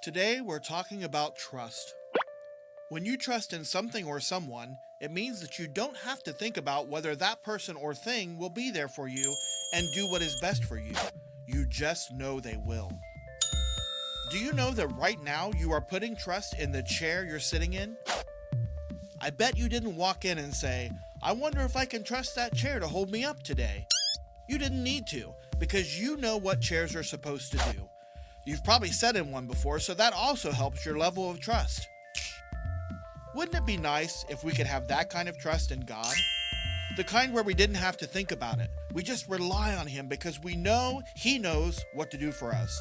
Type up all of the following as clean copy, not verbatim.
Today we're talking about trust. When you trust in something or someone, it means that you don't have to think about whether that person or thing will be there for you and do what is best for you. You just know they will. Do you know that right now you are putting trust in the chair you're sitting in? I bet you didn't walk in and say, "I wonder if I can trust that chair to hold me up today." You didn't need to, because you know what chairs are supposed to do. You've probably sat in one before, so that also helps your level of trust. Wouldn't it be nice if we could have that kind of trust in God? The kind where we didn't have to think about it. We just rely on Him because we know He knows what to do for us.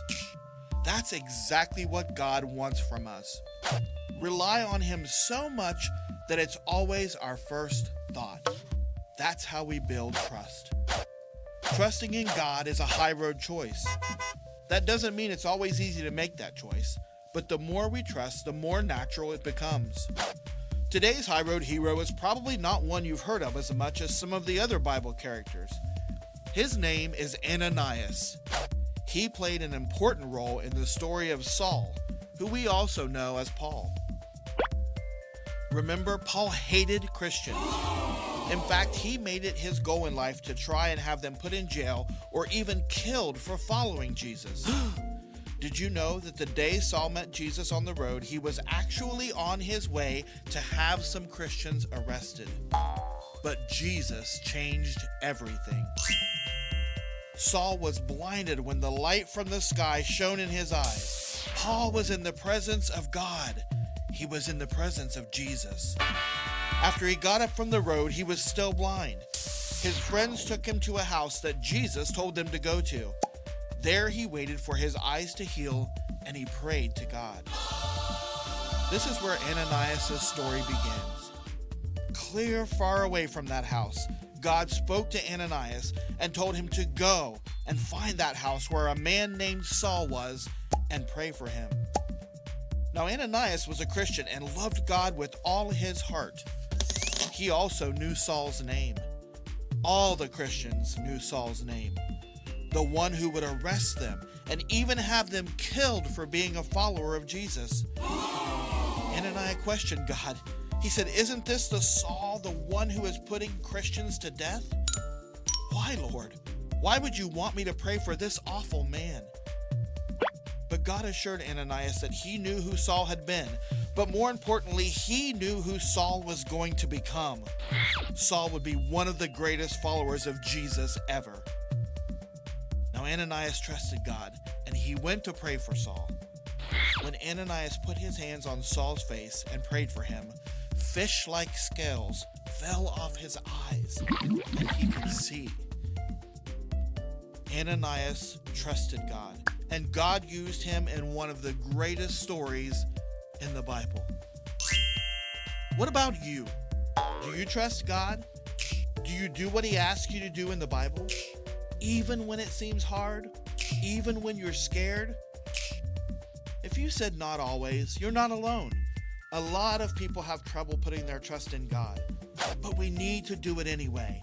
That's exactly what God wants from us. Rely on Him so much that it's always our first thought. That's how we build trust. Trusting in God is a high road choice. That doesn't mean it's always easy to make that choice, but the more we trust, the more natural it becomes. Today's high road hero is probably not one you've heard of as much as some of the other Bible characters. His name is Ananias. He played an important role in the story of Saul, who we also know as Paul. Remember, Paul hated Christians. In fact, he made it his goal in life to try and have them put in jail or even killed for following Jesus. Did you know that the day Saul met Jesus on the road, he was actually on his way to have some Christians arrested? But Jesus changed everything. Saul was blinded when the light from the sky shone in his eyes. Paul was in the presence of God. He was in the presence of Jesus. After he got up from the road, he was still blind. His friends took him to a house that Jesus told them to go to. There he waited for his eyes to heal, and he prayed to God. This is where Ananias' story begins. Clear far away from that house, God spoke to Ananias and told him to go and find that house where a man named Saul was and pray for him. Now Ananias was a Christian and loved God with all his heart. He also knew Saul's name. All the Christians knew Saul's name. The one who would arrest them and even have them killed for being a follower of Jesus. Ananias questioned God. He said, "Isn't this the Saul, the one who is putting Christians to death? Why, Lord? Why would you want me to pray for this awful man?" But God assured Ananias that he knew who Saul had been, but more importantly, he knew who Saul was going to become. Saul would be one of the greatest followers of Jesus ever. Now Ananias trusted God, and he went to pray for Saul. When Ananias put his hands on Saul's face and prayed for him, fish-like scales fell off his eyes, and he could see. Ananias trusted God, and God used him in one of the greatest stories in the Bible. What about you? Do you trust God? Do you do what He asks you to do in the Bible? Even when it seems hard? Even when you're scared? If you said not always, you're not alone. A lot of people have trouble putting their trust in God, but we need to do it anyway.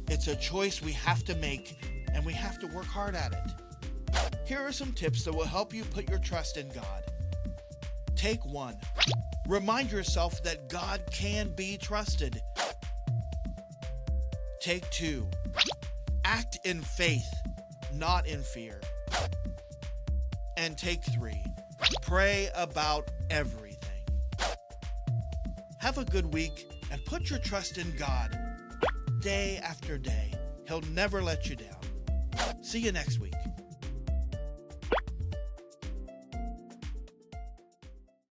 It's a choice we have to make, and we have to work hard at it. Here are some tips that will help you put your trust in God. Take 1. Remind yourself that God can be trusted. Take 2. Act in faith, not in fear. And take 3. Pray about everything. Have a good week and put your trust in God day after day. He'll never let you down. See you next week.